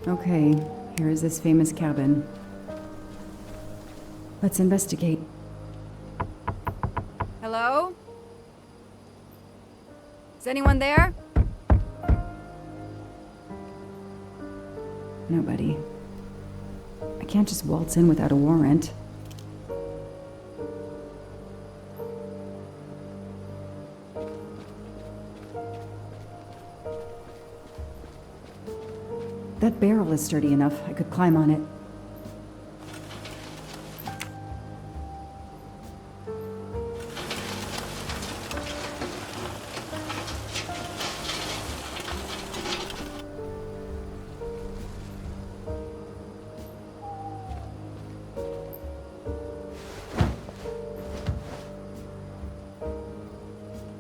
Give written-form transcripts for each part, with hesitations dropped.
Okay, here is this famous cabin. Let's investigate. Hello? Is anyone there? Nobody. I can't just waltz in without a warrant. That barrel is sturdy enough. I could climb on it.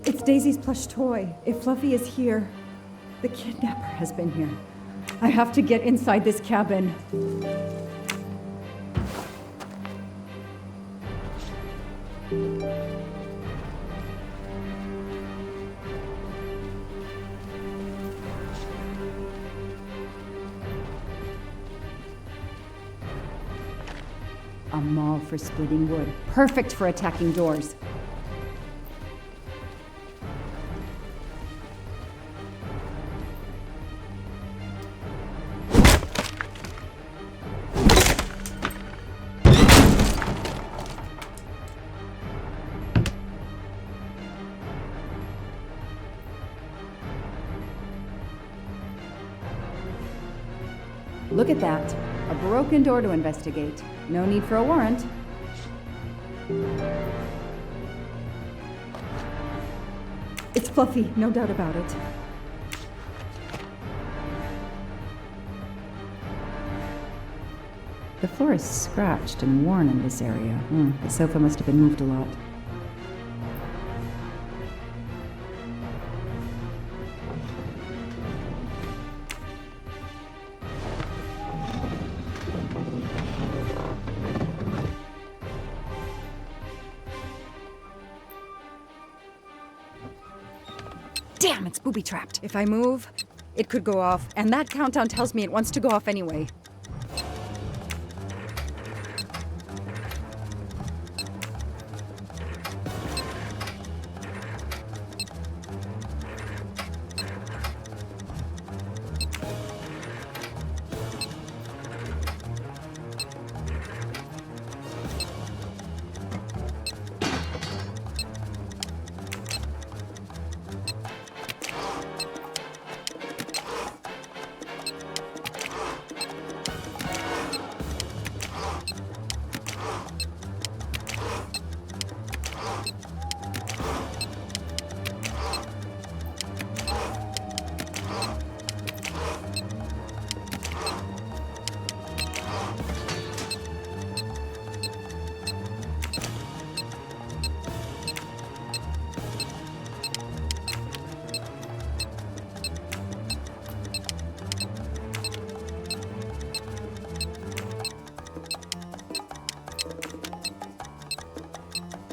It's Daisy's plush toy. If Fluffy is here, the kidnapper has been here. I have to get inside this cabin. A maul for splitting wood. Perfect for attacking doors. Look at that. A broken door to investigate. No need for a warrant. It's Fluffy, no doubt about it. The floor is scratched and worn in this area. The sofa must have been moved a lot. Damn, it's booby-trapped. If I move, it could go off, and that countdown tells me it wants to go off anyway.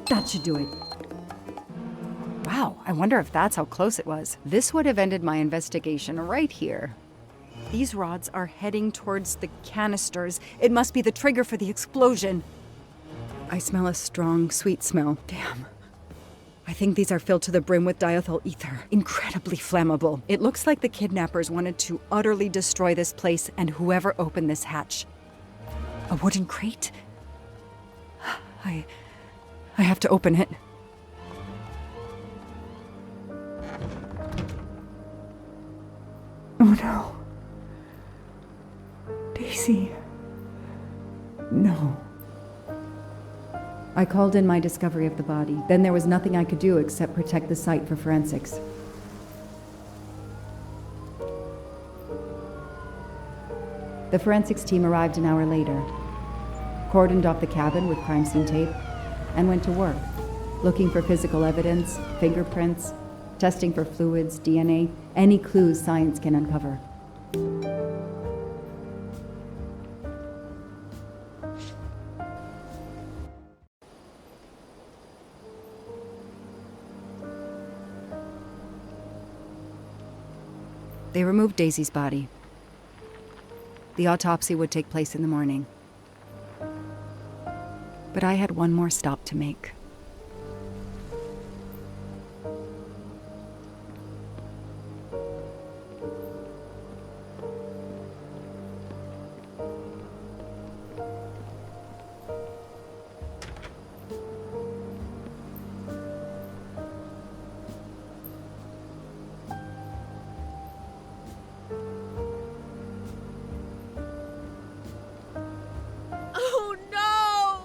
That should do it. Wow, I wonder if that's how close it was. This would have ended my investigation right here. These rods are heading towards the canisters. It must be the trigger for the explosion. I smell a strong, sweet smell. Damn. I think these are filled to the brim with diethyl ether. Incredibly flammable. It looks like the kidnappers wanted to utterly destroy this place and whoever opened this hatch. A wooden crate? I have to open it. Oh no. Daisy. No. I called in my discovery of the body. Then there was nothing I could do except protect the site for forensics. The forensics team arrived an hour later, cordoned off the cabin with crime scene tape, and went to work, looking for physical evidence, fingerprints, testing for fluids, DNA, any clues science can uncover. They removed Daisy's body. The autopsy would take place in the morning. But I had one more stop to make. Oh no!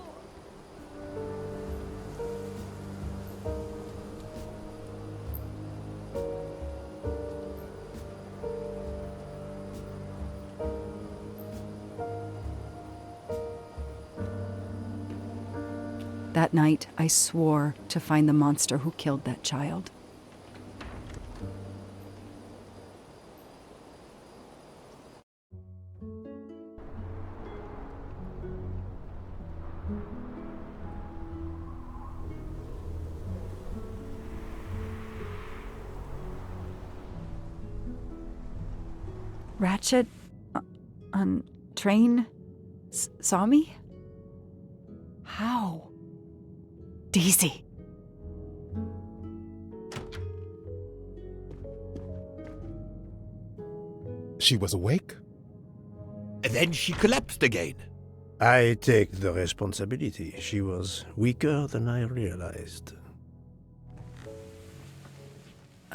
That night, I swore to find the monster who killed that child. Ratchet on train saw me? How? Daisy. She was awake? Then she collapsed again. I take the responsibility. She was weaker than I realized.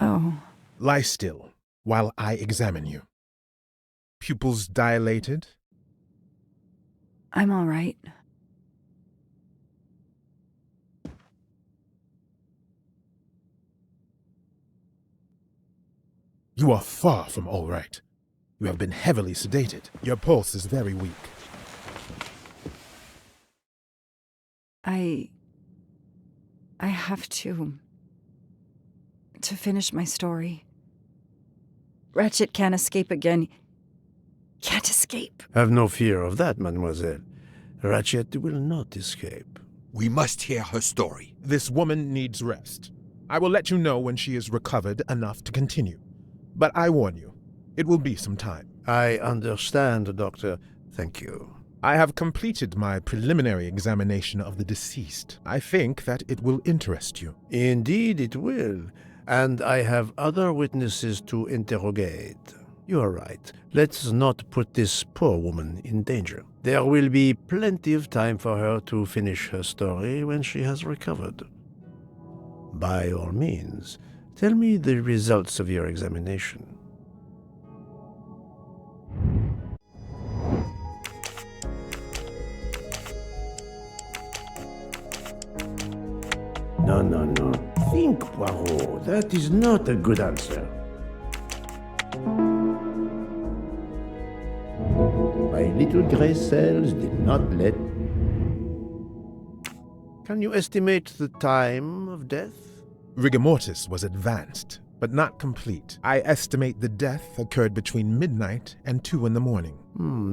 Oh. Lie still while I examine you. Pupils dilated? I'm all right. You are far from all right. You have been heavily sedated. Your pulse is very weak. I have to finish my story. Ratchet can't escape again. Can't escape. Have no fear of that, mademoiselle. Ratchet will not escape. We must hear her story. This woman needs rest. I will let you know when she is recovered enough to continue. But I warn you, it will be some time. I understand, Doctor. Thank you. I have completed my preliminary examination of the deceased. I think that it will interest you. Indeed it will. And I have other witnesses to interrogate. You are right. Let's not put this poor woman in danger. There will be plenty of time for her to finish her story when she has recovered. By all means, tell me the results of your examination. No. Think, Poirot. That is not a good answer. My little gray cells did not let... Can you estimate the time of death? Rigor mortis was advanced, but not complete. I estimate the death occurred between midnight and 2 in the morning.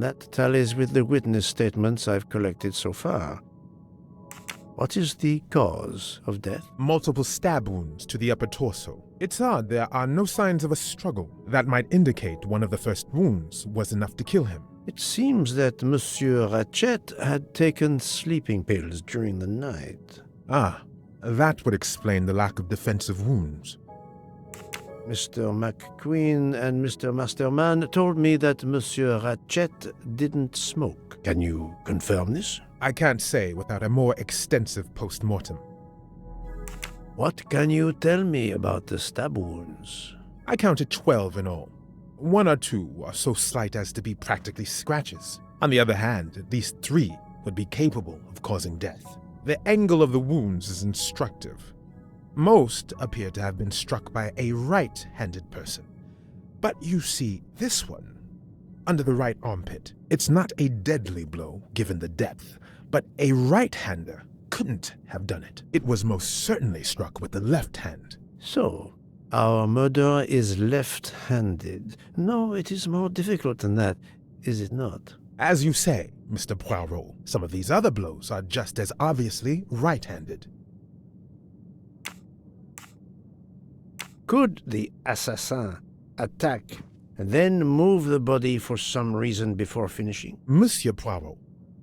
That tallies with the witness statements I've collected so far. What is the cause of death? Multiple stab wounds to the upper torso. It's odd there are no signs of a struggle. That might indicate one of the first wounds was enough to kill him. It seems that Monsieur Ratchet had taken sleeping pills during the night. Ah, that would explain the lack of defensive wounds. Mr. McQueen and Mr. Masterman told me that Monsieur Ratchet didn't smoke. Can you confirm this? I can't say without a more extensive post-mortem. What can you tell me about the stab wounds? I counted 12 in all. 1 or 2 are so slight as to be practically scratches. On the other hand, at least 3 would be capable of causing death. The angle of the wounds is instructive. Most appear to have been struck by a right-handed person. But you see, this one, under the right armpit, it's not a deadly blow given the depth, but a right-hander couldn't have done it. It was most certainly struck with the left hand. So, our murderer is left-handed. No, it is more difficult than that, is it not? As you say, Mr. Poirot, some of these other blows are just as obviously right-handed. Could the assassin attack and then move the body for some reason before finishing? Monsieur Poirot,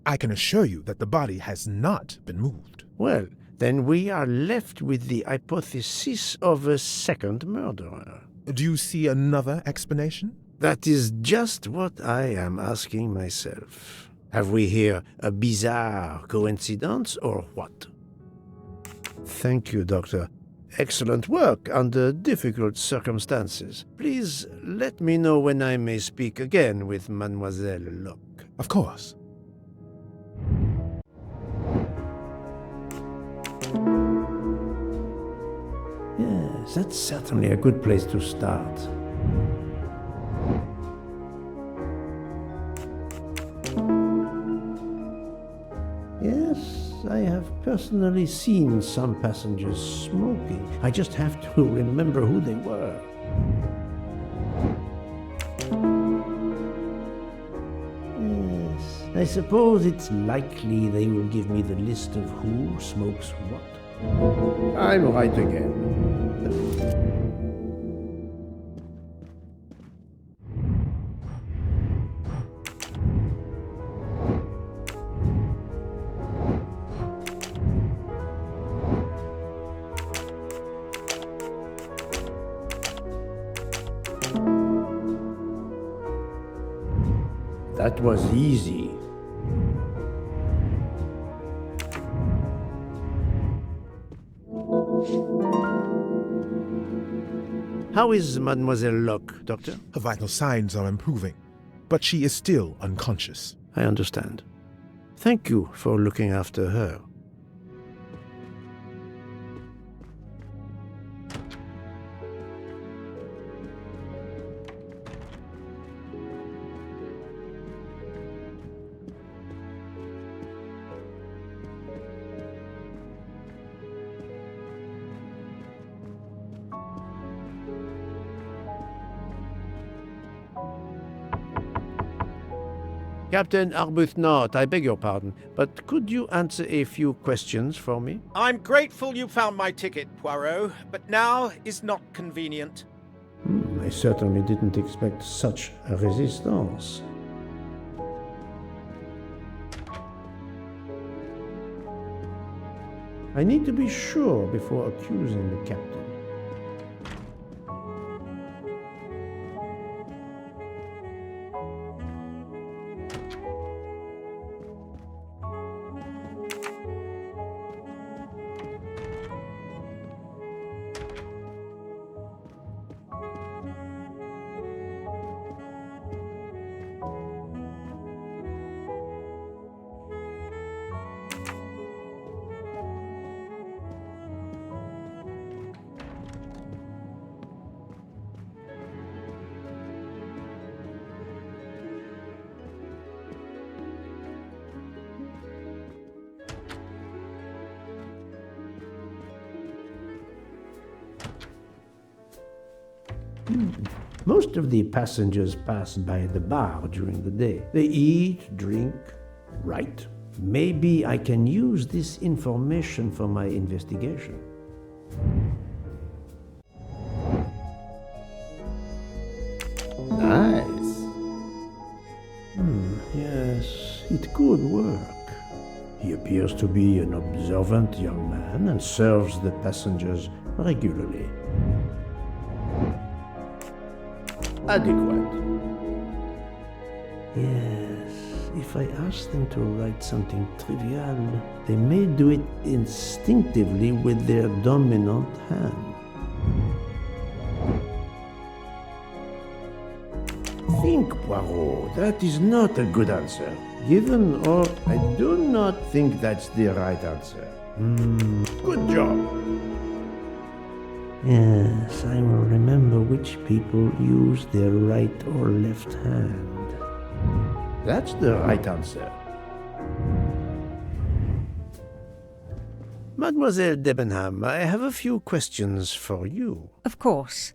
I can assure you that the body has not been moved. Well, then we are left with the hypothesis of a second murderer. Do you see another explanation? That is just what I am asking myself. Have we here a bizarre coincidence or what? Thank you, Doctor. Excellent work under difficult circumstances. Please let me know when I may speak again with Mademoiselle Locke. Of course. Yes, that's certainly a good place to start. Yes, I have personally seen some passengers smoking. I just have to remember who they were. Yes, I suppose it's likely they will give me the list of who smokes what. I'm right again. That was easy. How is Mademoiselle Locke, Doctor? Her vital signs are improving, but she is still unconscious. I understand. Thank you for looking after her. Captain Arbuthnot, I beg your pardon, but could you answer a few questions for me? I'm grateful you found my ticket, Poirot, but now is not convenient. I certainly didn't expect such a resistance. I need to be sure before accusing the captain. Most of the passengers pass by the bar during the day. They eat, drink, write. Maybe I can use this information for my investigation. Nice. Yes, it could work. He appears to be an observant young man and serves the passengers regularly. Adequate. Yes, if I ask them to write something trivial, they may do it instinctively with their dominant hand. Think, Poirot, that is not a good answer. Given or I do not think that's the right answer. Good job. Yes, I will remember which people use their right or left hand. That's the right answer. Mademoiselle Debenham, I have a few questions for you. Of course.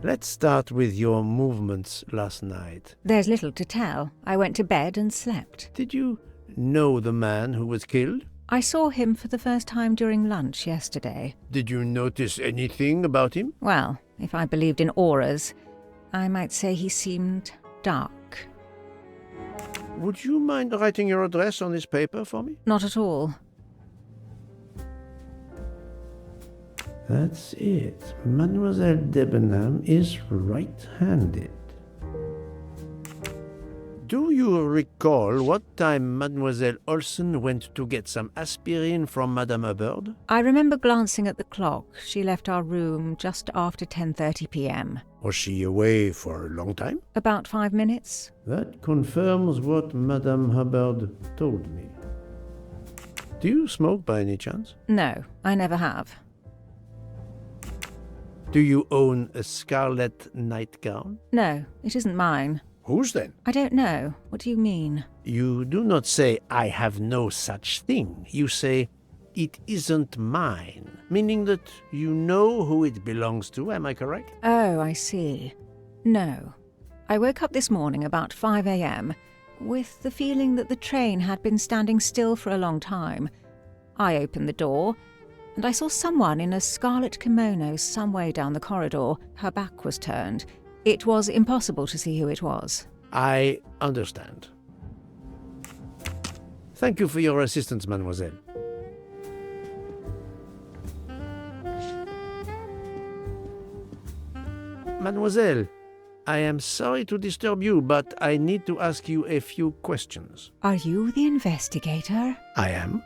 Let's start with your movements last night. There's little to tell. I went to bed and slept. Did you know the man who was killed? I saw him for the first time during lunch yesterday. Did you notice anything about him? Well, if I believed in auras, I might say he seemed dark. Would you mind writing your address on this paper for me? Not at all. That's it. Mademoiselle Debenham is right-handed. Do you recall what time Mademoiselle Olsen went to get some aspirin from Madame Hubbard? I remember glancing at the clock. She left our room just after 10:30 p.m. Was she away for a long time? About 5 minutes. That confirms what Madame Hubbard told me. Do you smoke by any chance? No, I never have. Do you own a scarlet nightgown? No, it isn't mine. Whose then? I don't know. What do you mean? You do not say, I have no such thing. You say, it isn't mine, meaning that you know who it belongs to, am I correct? Oh, I see. No. I woke up this morning about 5 a.m. with the feeling that the train had been standing still for a long time. I opened the door, and I saw someone in a scarlet kimono some way down the corridor. Her back was turned. It was impossible to see who it was. I understand. Thank you for your assistance, mademoiselle. Mademoiselle, I am sorry to disturb you, but I need to ask you a few questions. Are you the investigator? I am.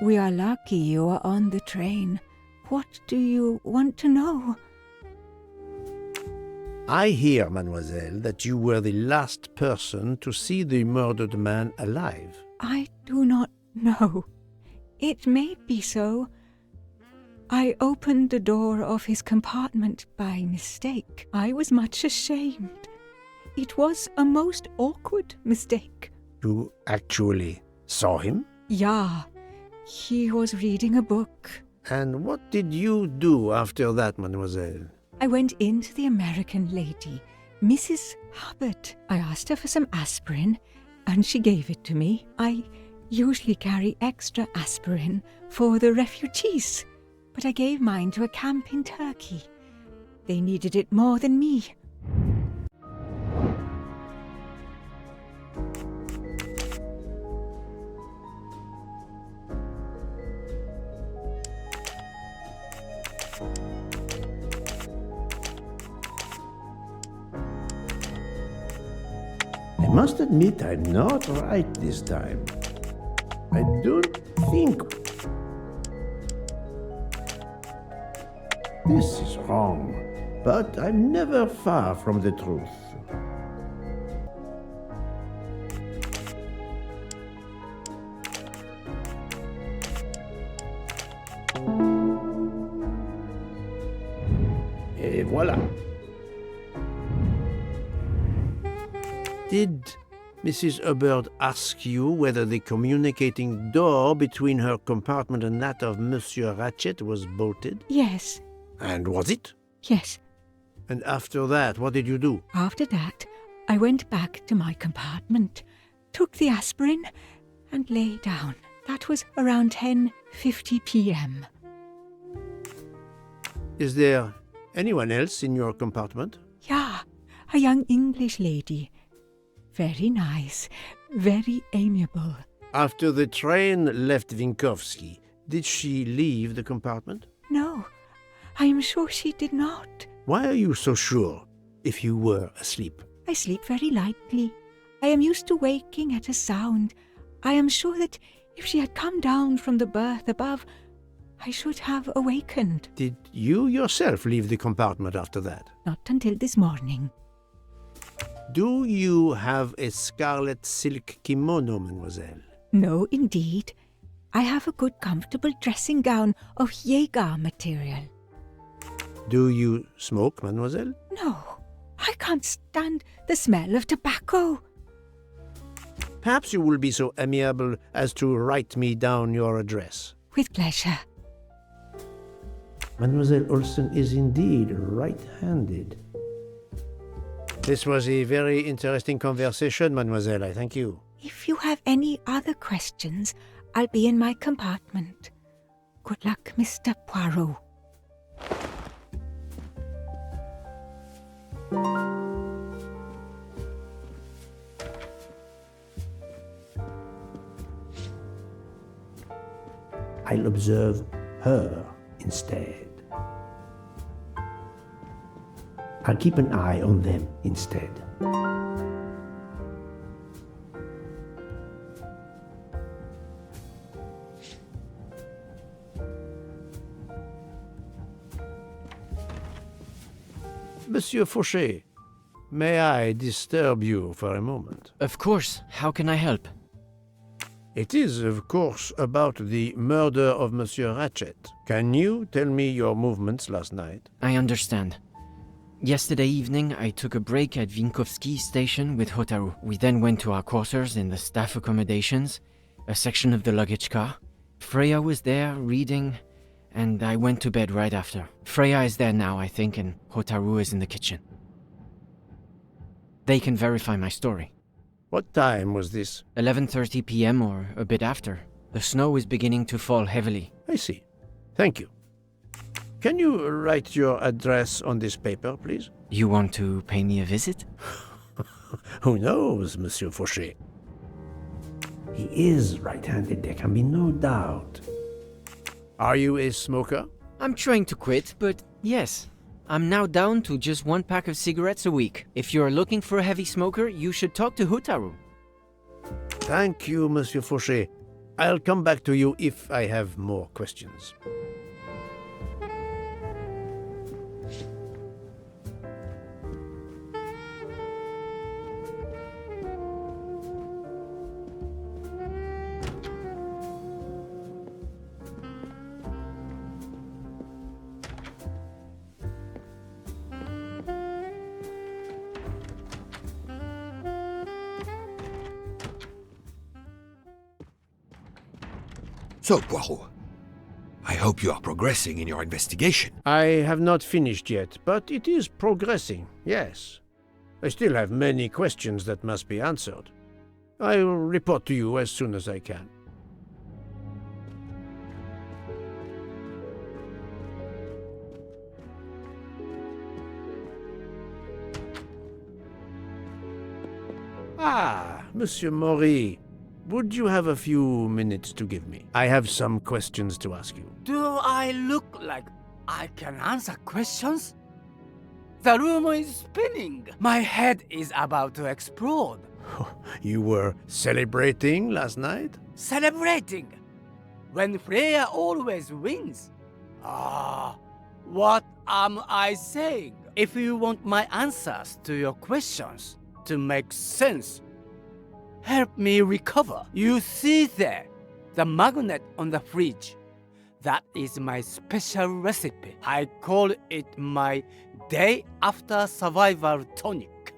We are lucky you are on the train. What do you want to know? I hear, mademoiselle, that you were the last person to see the murdered man alive. I do not know. It may be so. I opened the door of his compartment by mistake. I was much ashamed. It was a most awkward mistake. You actually saw him? Yeah, he was reading a book. And what did you do after that, mademoiselle? I went in to the American lady, Mrs. Hubbard. I asked her for some aspirin, and she gave it to me. I usually carry extra aspirin for the refugees, but I gave mine to a camp in Turkey. They needed it more than me. I must admit I'm not right this time. I don't think... This is wrong, but I'm never far from the truth. Et voilà. Did Mrs. Hubbard ask you whether the communicating door between her compartment and that of Monsieur Ratchet was bolted? Yes, And was it? yes. And after that, what did you do? After that, I went back to my compartment, took the aspirin, and lay down. That was around 10:50 p.m. Is there anyone else in your compartment? Yeah, a young English lady. Very nice, very amiable. After the train left Vinkovsky, did she leave the compartment? No, I am sure she did not. Why are you so sure, if you were asleep? I sleep very lightly. I am used to waking at a sound. I am sure that if she had come down from the berth above, I should have awakened. Did you yourself leave the compartment after that? Not until this morning. Do you have a scarlet silk kimono, mademoiselle? No, indeed. I have a good comfortable dressing gown of Jaeger material. Do you smoke, mademoiselle? No, I can't stand the smell of tobacco. Perhaps you will be so amiable as to write me down your address. With pleasure. Mademoiselle Olsen is indeed right-handed. This was a very interesting conversation, mademoiselle. I thank you. If you have any other questions, I'll be in my compartment. Good luck, Mr. Poirot. I'll observe her instead. I'll keep an eye on them instead. Monsieur Fauchet, may I disturb you for a moment? Of course. How can I help? It is, of course, about the murder of Monsieur Ratchet. Can you tell me your movements last night? I understand. Yesterday evening, I took a break at Vinkovsky station with Hotaru. We then went to our quarters in the staff accommodations, a section of the luggage car. Freya was there, reading, and I went to bed right after. Freya is there now, I think, and Hotaru is in the kitchen. They can verify my story. What time was this? 11:30 p.m. or a bit after. The snow is beginning to fall heavily. I see. Thank you. Can you write your address on this paper, please? You want to pay me a visit? Who knows, Monsieur Fauchet? He is right-handed, there can be no doubt. Are you a smoker? I'm trying to quit, but yes. I'm now down to just 1 pack of cigarettes a week. If you're looking for a heavy smoker, you should talk to Hotaru. Thank you, Monsieur Fauchet. I'll come back to you if I have more questions. So, Poirot, I hope you are progressing in your investigation. I have not finished yet, but it is progressing, yes. I still have many questions that must be answered. I will report to you as soon as I can. Ah, Monsieur Maury. Would you have a few minutes to give me? I have some questions to ask you. Do I look like I can answer questions? The room is spinning. My head is about to explode. You were celebrating last night? Celebrating? When Freya always wins? What am I saying? If you want my answers to your questions to make sense, help me recover. You see there, the magnet on the fridge. That is my special recipe. I call it my day after survival tonic.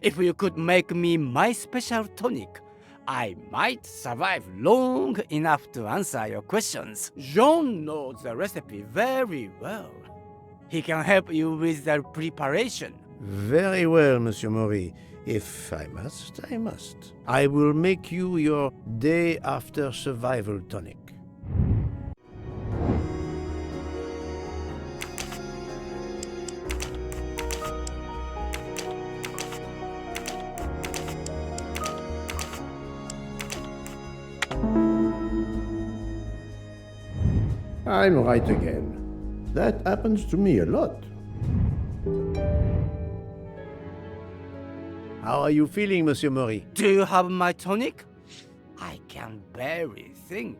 If you could make me my special tonic, I might survive long enough to answer your questions. Jean knows the recipe very well. He can help you with the preparation. Very well, Monsieur Maury. If I must, I must. I will make you your day after survival tonic. I'm right again. That happens to me a lot. How are you feeling, Monsieur Maury? Do you have my tonic? I can barely think.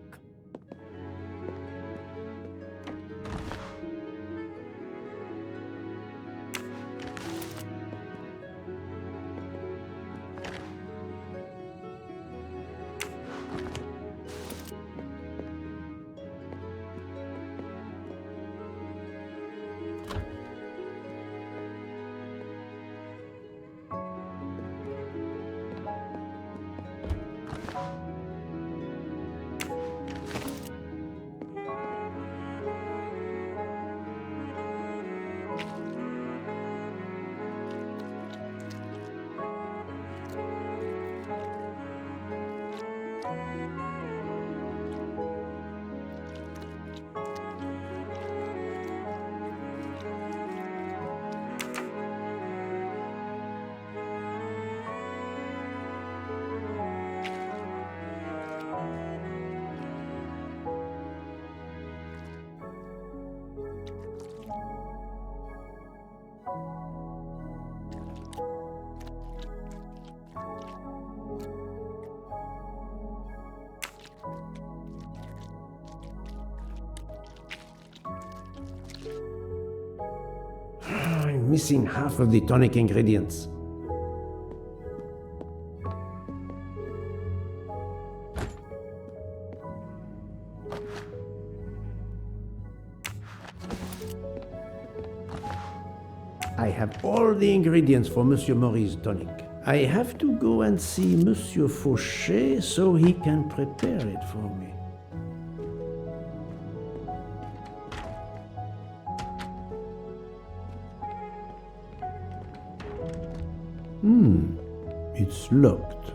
missing half of the tonic ingredients. I have all the ingredients for Monsieur Maury's tonic. I have to go and see Monsieur Fauchet so he can prepare it for me. It's locked.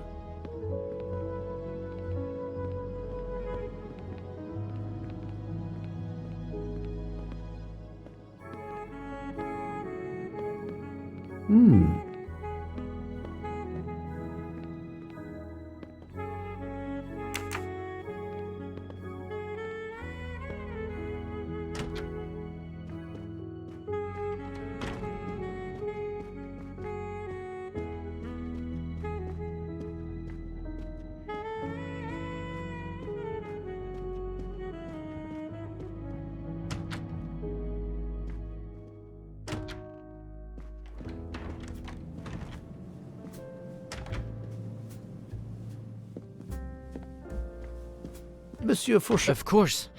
Monsieur Fauchet. Of course.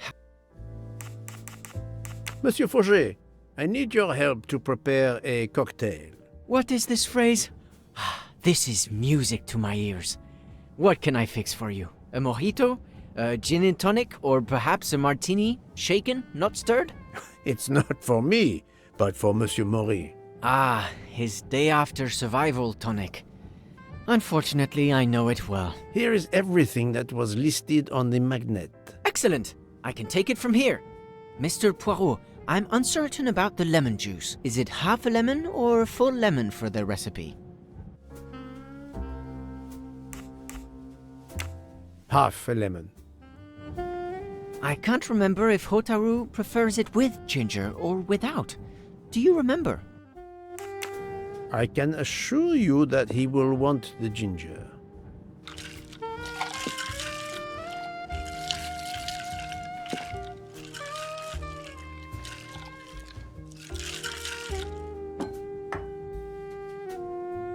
Monsieur Fauchet, I need your help to prepare a cocktail. What is this phrase? This is music to my ears. What can I fix for you? A mojito? A gin and tonic? Or perhaps a martini? Shaken, not stirred? It's not for me, but for Monsieur Maury. Ah, his day after survival tonic. Unfortunately, I know it well. Here is everything that was listed on the magnet. Excellent! I can take it from here. Mr. Poirot, I'm uncertain about the lemon juice. Is it half a lemon or a full lemon for the recipe? Half a lemon. I can't remember if Hotaru prefers it with ginger or without. Do you remember? I can assure you that he will want the ginger.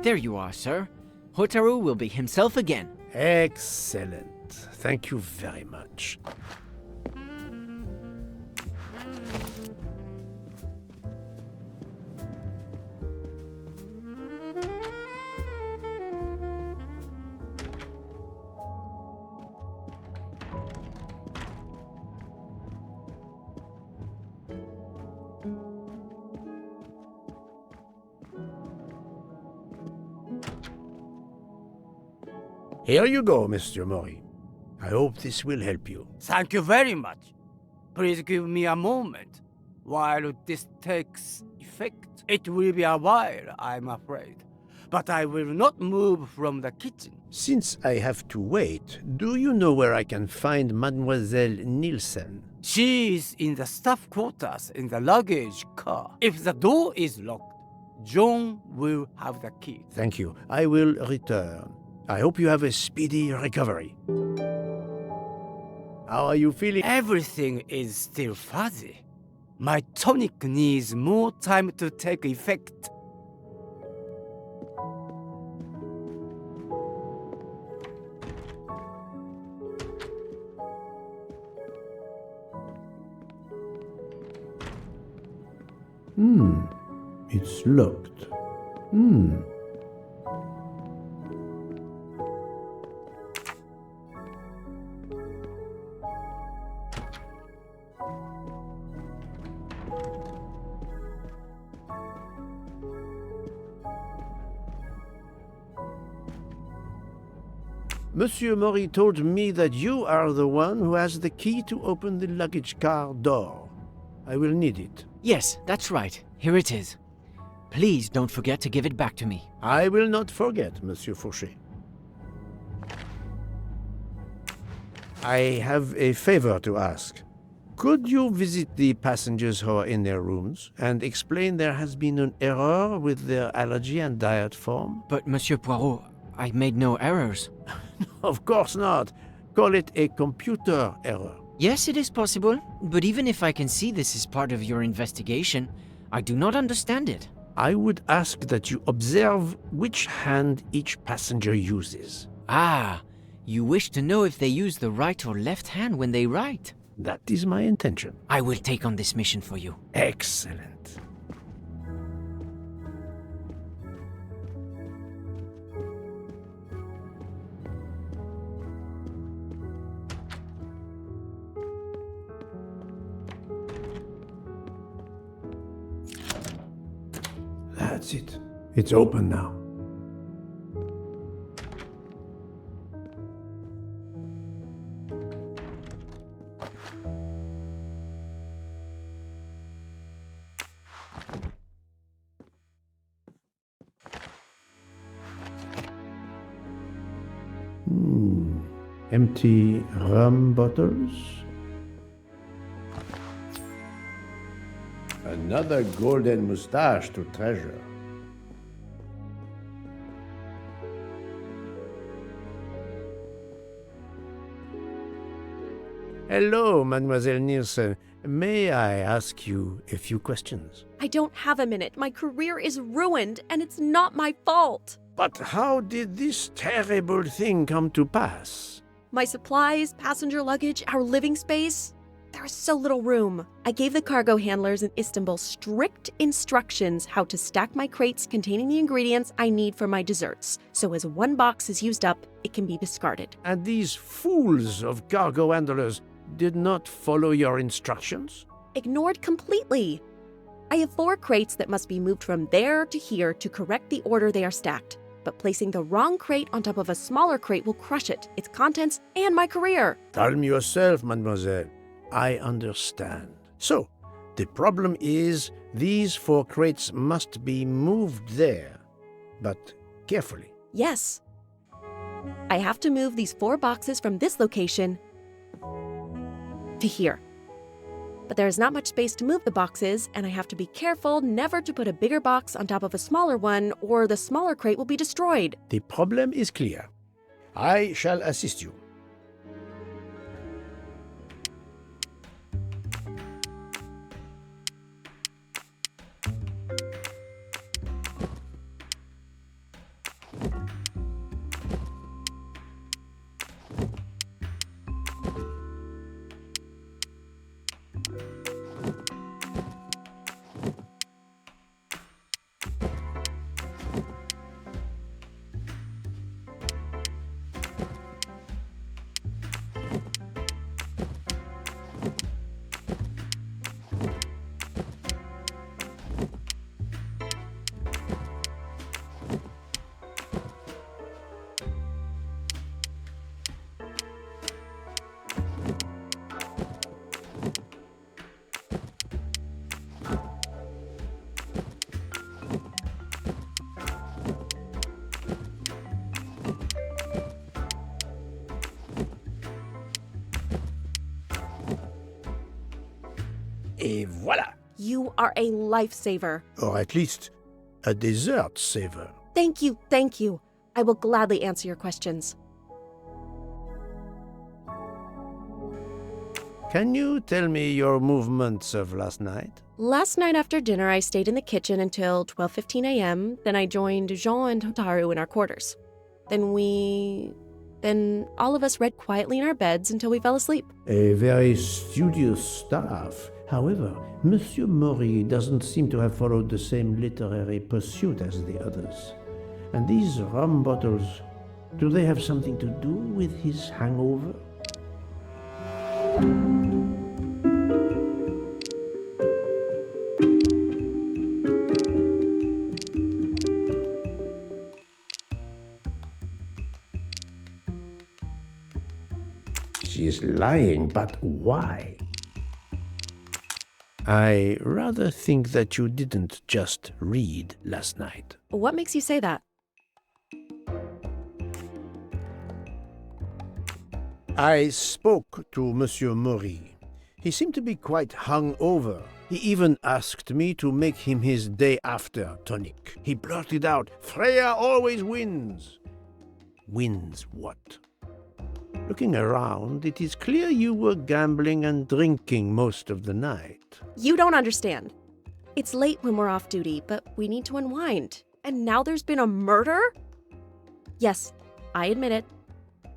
There you are, sir. Hotaru will be himself again. Excellent. Thank you very much. Here you go, Mr. Maury. I hope this will help you. Thank you very much. Please give me a moment while this takes effect. It will be a while, I'm afraid. But I will not move from the kitchen. Since I have to wait, do you know where I can find Mademoiselle Nielsen? She is in the staff quarters in the luggage car. If the door is locked, John will have the key. Thank you. I will return. I hope you have a speedy recovery. How are you feeling? Everything is still fuzzy. My tonic needs more time to take effect. It's locked. Monsieur Maury told me that you are the one who has the key to open the luggage car door. I will need it. Yes, that's right. Here it is. Please don't forget to give it back to me. I will not forget, Monsieur Fauchet. I have a favor to ask. Could you visit the passengers who are in their rooms and explain there has been an error with their allergy and diet form? But, Monsieur Poirot, I made no errors. Of course not. Call it a computer error. Yes, it is possible, but even if I can see this is part of your investigation, I do not understand it. I would ask that you observe which hand each passenger uses. Ah, you wish to know if they use the right or left hand when they write? That is my intention. I will take on this mission for you. Excellent. That's it. It's open now. Empty rum bottles. Another golden moustache to treasure. Hello, Mademoiselle Nielsen. May I ask you a few questions? I don't have a minute. My career is ruined, and it's not my fault. But how did this terrible thing come to pass? My supplies, passenger luggage, our living space. There is so little room. I gave the cargo handlers in Istanbul strict instructions how to stack my crates containing the ingredients I need for my desserts. So as one box is used up, it can be discarded. And these fools of cargo handlers did not follow your instructions? Ignored completely. I have 4 crates that must be moved from there to here to correct the order they are stacked. But placing the wrong crate on top of a smaller crate will crush it, its contents, and my career. Calm yourself, mademoiselle. I understand. So, the problem is these 4 crates must be moved there, but carefully. Yes. I have to move these 4 boxes from this location to here. But there is not much space to move the boxes, and I have to be careful never to put a bigger box on top of a smaller one, or the smaller crate will be destroyed. The problem is clear. I shall assist you. Et voilà! You are a lifesaver. Or at least a dessert saver. Thank you, thank you. I will gladly answer your questions. Can you tell me your movements of last night? Last night after dinner, I stayed in the kitchen until 12:15 a.m. Then I joined Jean and Hotaru in our quarters. Then all of us read quietly in our beds until we fell asleep. A very studious staff. However, Monsieur Mori doesn't seem to have followed the same literary pursuit as the others. And these rum bottles, do they have something to do with his hangover? She is lying, but why? I rather think that you didn't just read last night. What makes you say that? I spoke to Monsieur Mori. He seemed to be quite hungover. He even asked me to make him his day after tonic. He blurted out, "Freya always wins." Wins what? Looking around, it is clear you were gambling and drinking most of the night. You don't understand. It's late when we're off duty, but we need to unwind. And now there's been a murder? Yes, I admit it.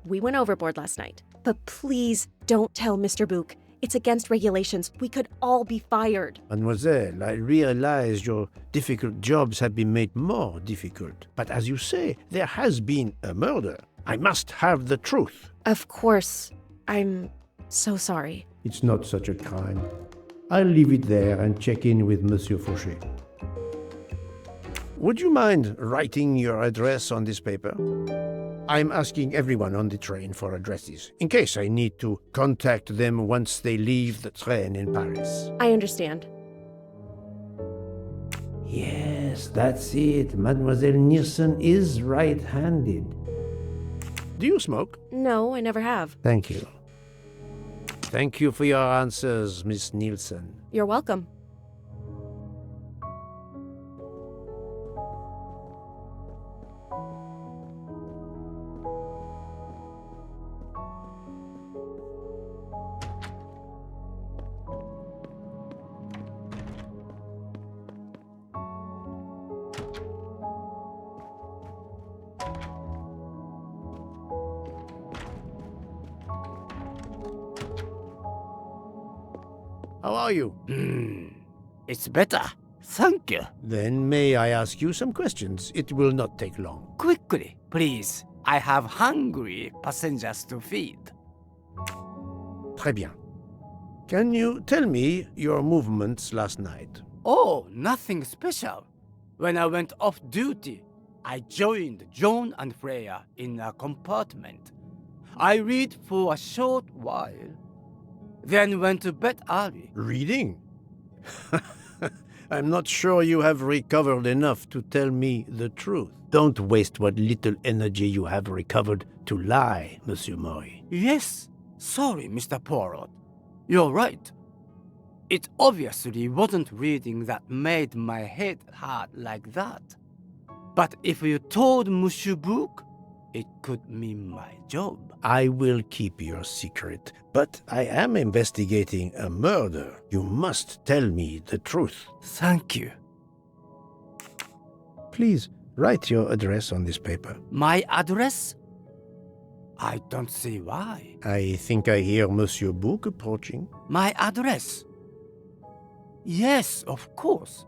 We went overboard last night. But please don't tell Mr. Book. It's against regulations. We could all be fired. Mademoiselle, I realize your difficult jobs have been made more difficult. But as you say, there has been a murder. I must have the truth. Of course. I'm so sorry. It's not such a crime. I'll leave it there and check in with Monsieur Fauché. Would you mind writing your address on this paper? I'm asking everyone on the train for addresses, in case I need to contact them once they leave the train in Paris. I understand. Yes, that's it. Mademoiselle Nielsen is right-handed. Do you smoke? No, I never have. Thank you. Thank you for your answers, Miss Nielsen. You're welcome. How are you? It's better. Thank you. Then may I ask you some questions? It will not take long. Quickly, please. I have hungry passengers to feed. Très bien. Can you tell me your movements last night? Oh, nothing special. When I went off duty, I joined John and Freya in a compartment. I read for a short while, then went to bed early. Reading? I'm not sure you have recovered enough to tell me the truth. Don't waste what little energy you have recovered to lie, Monsieur Maury. Yes, sorry, Mr. Poirot. You're right. It obviously wasn't reading that made my head hurt like that. But if you told Monsieur Book, it could mean my job. I will keep your secret, but I am investigating a murder. You must tell me the truth. Thank you. Please write your address on this paper. My address? I don't see why. I think I hear Monsieur Book approaching. My address? Yes, of course.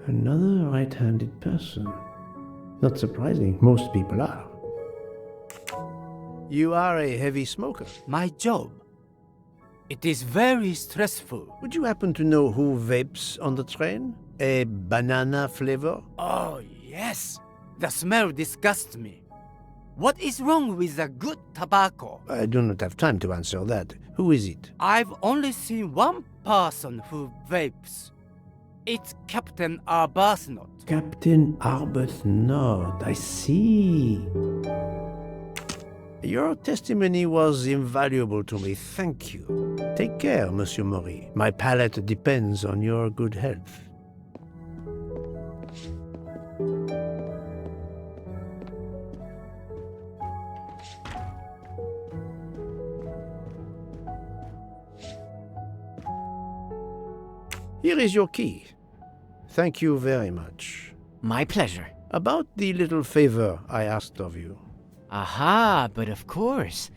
Another right-handed person. Not surprising, most people are. You are a heavy smoker. My job. It is very stressful. Would you happen to know who vapes on the train? A banana flavor? Oh, yes. The smell disgusts me. What is wrong with a good tobacco? I do not have time to answer that. Who is it? I've only seen one person who vapes. It's Captain Arbuthnot. Captain Arbuthnot, I see. Your testimony was invaluable to me, thank you. Take care, Monsieur Maury. My palate depends on your good health. Here is your key. Thank you very much. My pleasure. About the little favor I asked of you. Aha, but of course.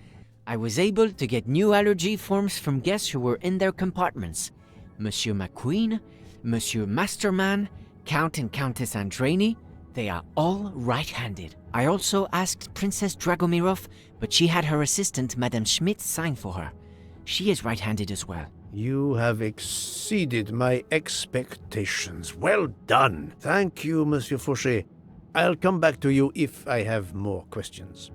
I was able to get new allergy forms from guests who were in their compartments. Monsieur McQueen, Monsieur Masterman, Count and Countess Andreni, they are all right-handed. I also asked Princess Dragomirov, but she had her assistant, Madame Schmidt, sign for her. She is right-handed as well. You have exceeded my expectations. Well done. Thank you, Monsieur Fauché. I'll come back to you if I have more questions.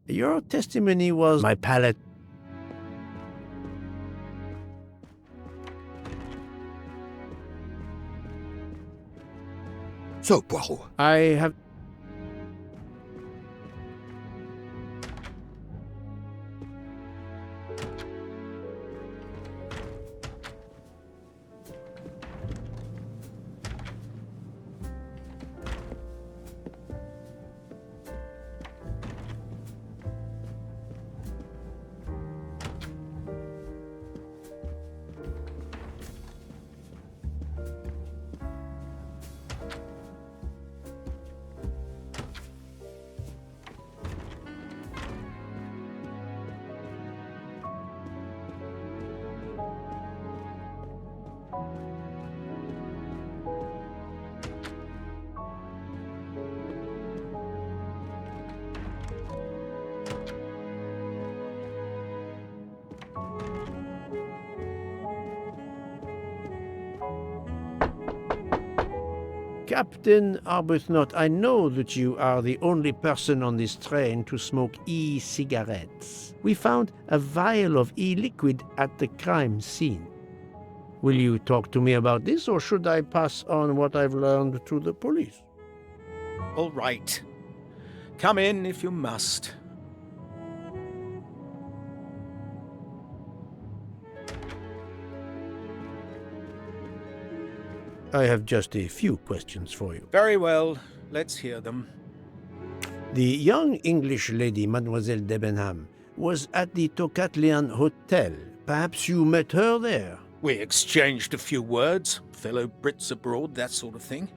Your testimony was my palate. So, Poirot, I have... Captain Arbuthnot, I know that you are the only person on this train to smoke e-cigarettes. We found a vial of e-liquid at the crime scene. Will you talk to me about this, or should I pass on what I've learned to the police? All right. Come in if you must. I have just a few questions for you. Very well. Let's hear them. The young English lady, Mademoiselle Debenham, was at the Tocatlian Hotel. Perhaps you met her there? We exchanged a few words, fellow Brits abroad, that sort of thing.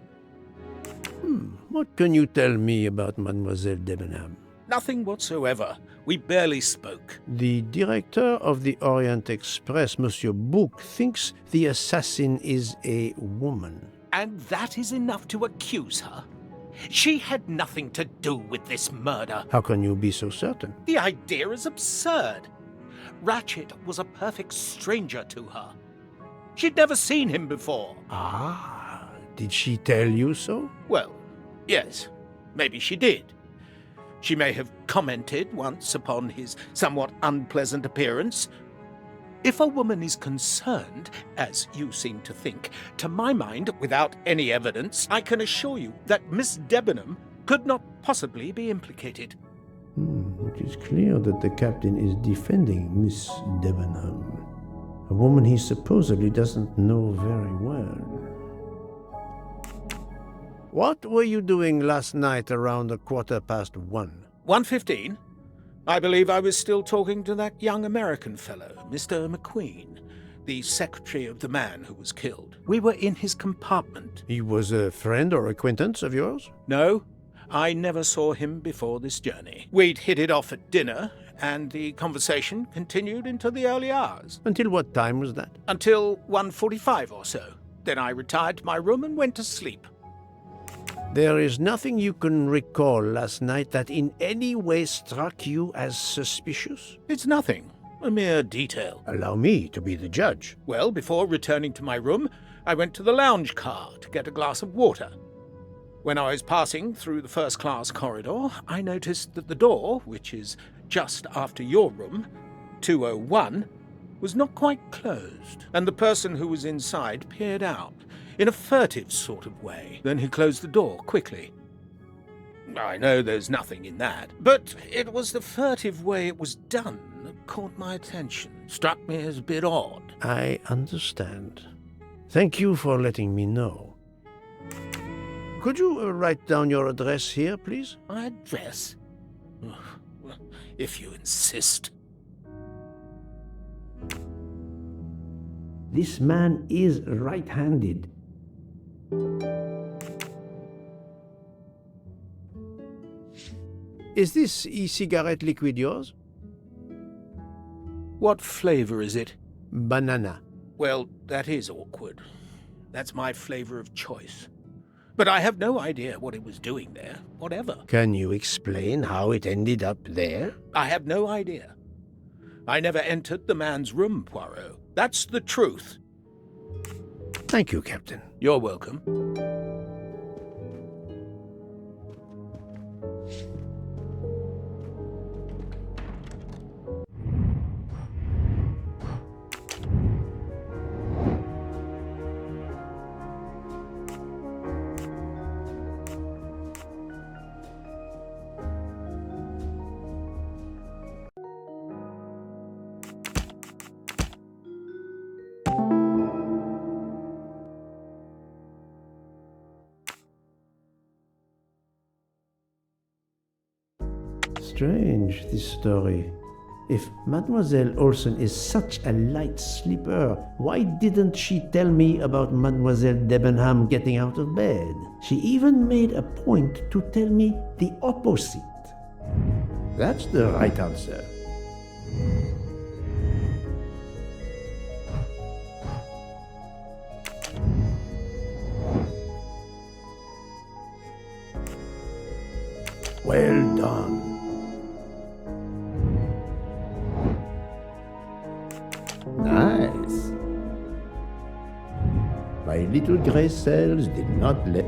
What can you tell me about Mademoiselle Debenham? Nothing whatsoever. We barely spoke. The director of the Orient Express, Monsieur Bouc, thinks the assassin is a woman. And that is enough to accuse her? She had nothing to do with this murder. How can you be so certain? The idea is absurd. Ratchet was a perfect stranger to her. She'd never seen him before. Ah, did she tell you so? Well, yes, maybe she did. She may have commented once upon his somewhat unpleasant appearance. If a woman is concerned, as you seem to think, to my mind, without any evidence, I can assure you that Miss Debenham could not possibly be implicated. It is clear that the captain is defending Miss Debenham, a woman he supposedly doesn't know very well. What were you doing last night around 1:15? 1:15? I believe I was still talking to that young American fellow, Mr. McQueen, the secretary of the man who was killed. We were in his compartment. He was a friend or acquaintance of yours? No, I never saw him before this journey. We'd hit it off at dinner, and the conversation continued into the early hours. Until what time was that? Until 1:45 or so. Then I retired to my room and went to sleep. There is nothing you can recall last night that in any way struck you as suspicious? It's nothing. A mere detail. Allow me to be the judge. Well, before returning to my room, I went to the lounge car to get a glass of water. When I was passing through the first-class corridor, I noticed that the door, which is just after your room, 201, was not quite closed, and the person who was inside peered out in a furtive sort of way. Then he closed the door quickly. I know there's nothing in that, but it was the furtive way it was done that caught my attention. Struck me as a bit odd. I understand. Thank you for letting me know. Could you write down your address here, please? My address? Well, if you insist. This man is right-handed. Is this e-cigarette liquid yours? What flavor is it? Banana. Well, that is awkward. That's my flavor of choice. But I have no idea what it was doing there, whatever. Can you explain how it ended up there? I have no idea. I never entered the man's room, Poirot. That's the truth. Thank you, Captain. You're welcome. Strange, this story. If Mademoiselle Olsen is such a light sleeper, why didn't she tell me about Mademoiselle Debenham getting out of bed? She even made a point to tell me the opposite. That's the right answer. Well done. Nice. My little gray cells did not let...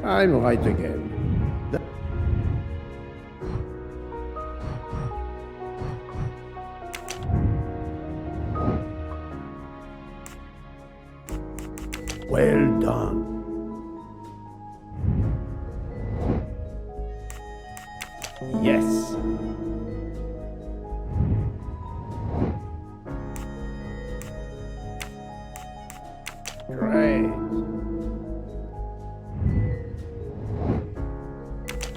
I'm right again. Well done. Yes. Great.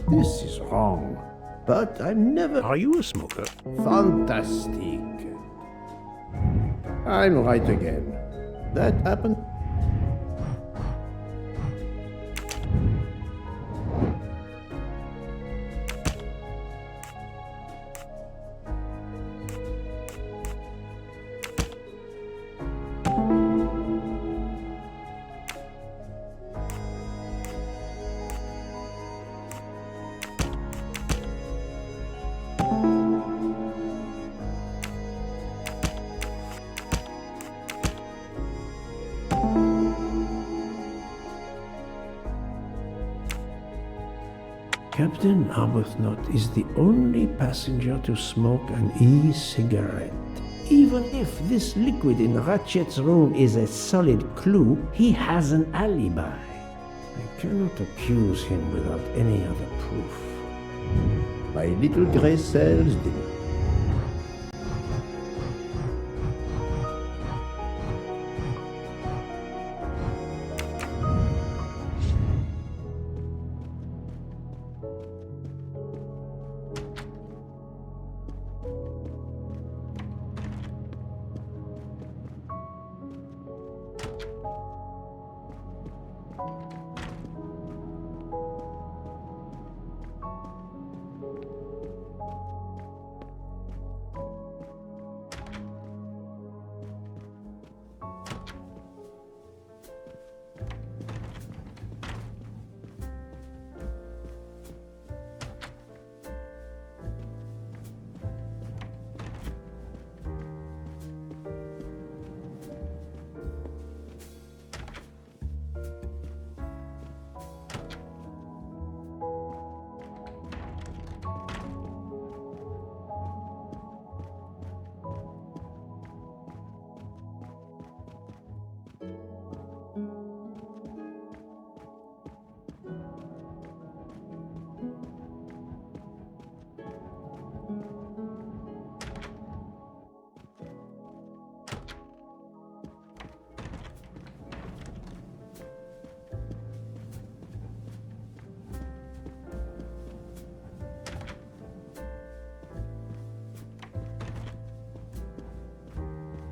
This is wrong. But I'm never... Are you a smoker? Fantastic. I'm right again. That happened. Captain Arbuthnot is the only passenger to smoke an e-cigarette. Even if this liquid in Ratchet's room is a solid clue, he has an alibi. I cannot accuse him without any other proof. My little grey cells did.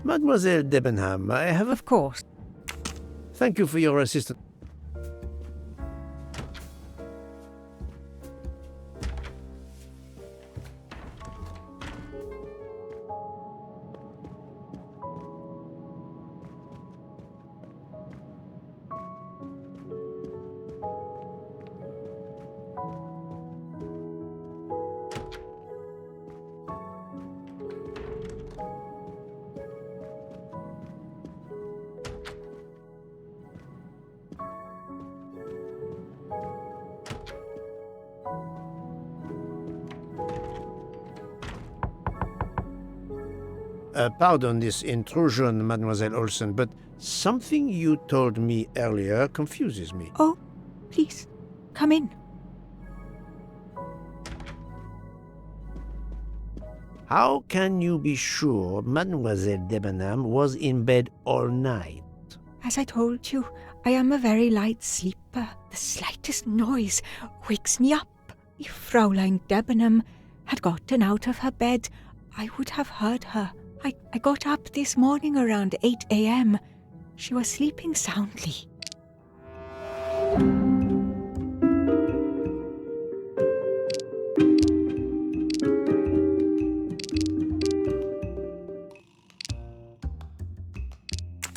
Mademoiselle Debenham, I have... Of course. Thank you for your assistance. Pardon this intrusion, Mademoiselle Olsen, but something you told me earlier confuses me. Oh, please, come in. How can you be sure Mademoiselle Debenham was in bed all night? As I told you, I am a very light sleeper. The slightest noise wakes me up. If Fraulein Debenham had gotten out of her bed, I would have heard her. I got up this morning around 8 a.m. She was sleeping soundly.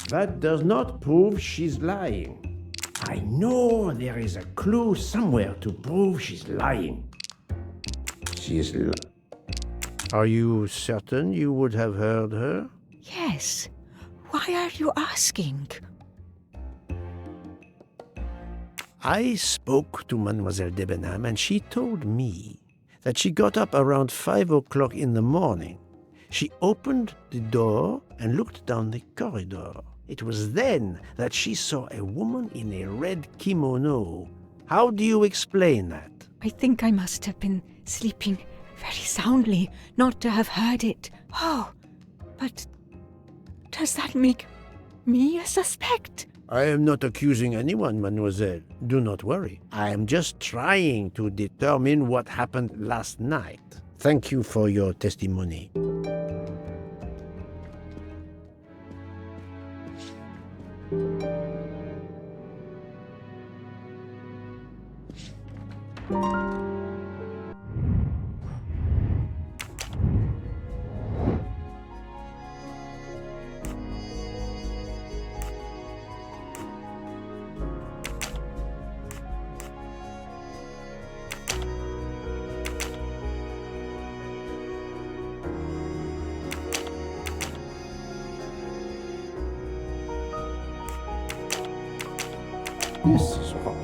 That does not prove she's lying. I know there is a clue somewhere to prove she's lying. She's lying. Are you certain you would have heard her? Yes. Why are you asking? I spoke to Mademoiselle Debenham, and she told me that she got up around 5 o'clock in the morning. She opened the door and looked down the corridor. It was then that she saw a woman in a red kimono. How do you explain that? I think I must have been sleeping very soundly not to have heard it. Oh, but does that make me a suspect? I am not accusing anyone, mademoiselle. Do not worry. I am just trying to determine what happened last night. Thank you for your testimony. This is wrong.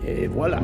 Et voilà.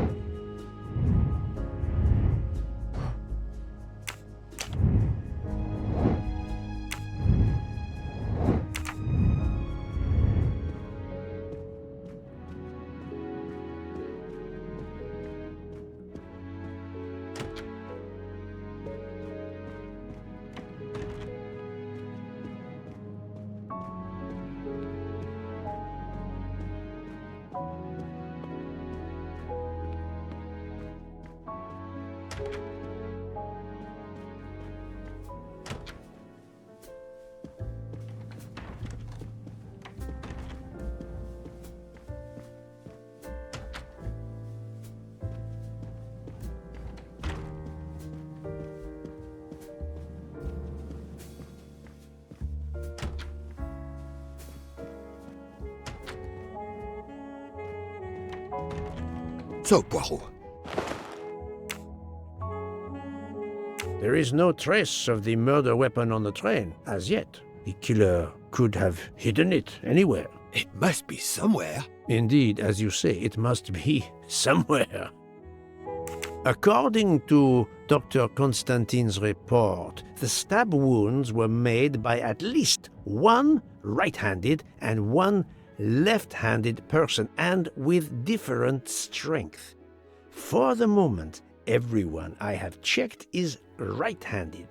So, Poirot, There is no trace of the murder weapon on the train, as yet. The killer could have hidden it anywhere. it must be somewhere. Indeed, as you say, it must be somewhere. According to Dr. Constantine's report, the stab wounds were made by at least one right-handed and one left-handed person, and with different strength. For the moment, everyone I have checked is right-handed.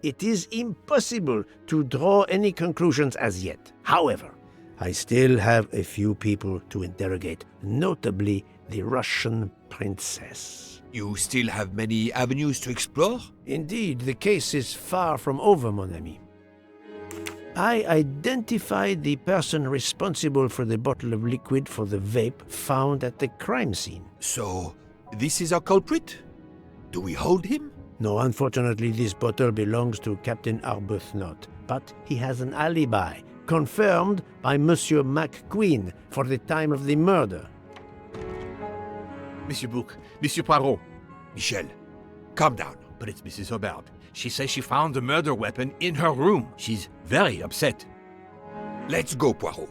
It is impossible to draw any conclusions as yet. However, I still have a few people to interrogate, notably the Russian princess. You still have many avenues to explore? Indeed, the case is far from over, mon ami. I identified the person responsible for the bottle of liquid for the vape found at the crime scene. So, this is our culprit? Do we hold him? No, unfortunately, this bottle belongs to Captain Arbuthnot, but he has an alibi, confirmed by Monsieur McQueen for the time of the murder. Monsieur Bouc, Monsieur Poirot. Michel, calm down. But it's Mrs. Hobart. She says she found the murder weapon in her room. She's very upset. Let's go, Poirot.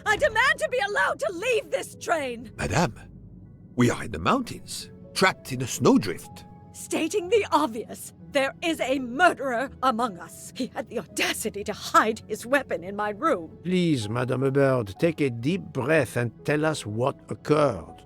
I demand to be allowed to leave this train! Madame, we are in the mountains, trapped in a snowdrift. Stating the obvious, there is a murderer among us. He had the audacity to hide his weapon in my room. Please, Madame Hubert, take a deep breath and tell us what occurred.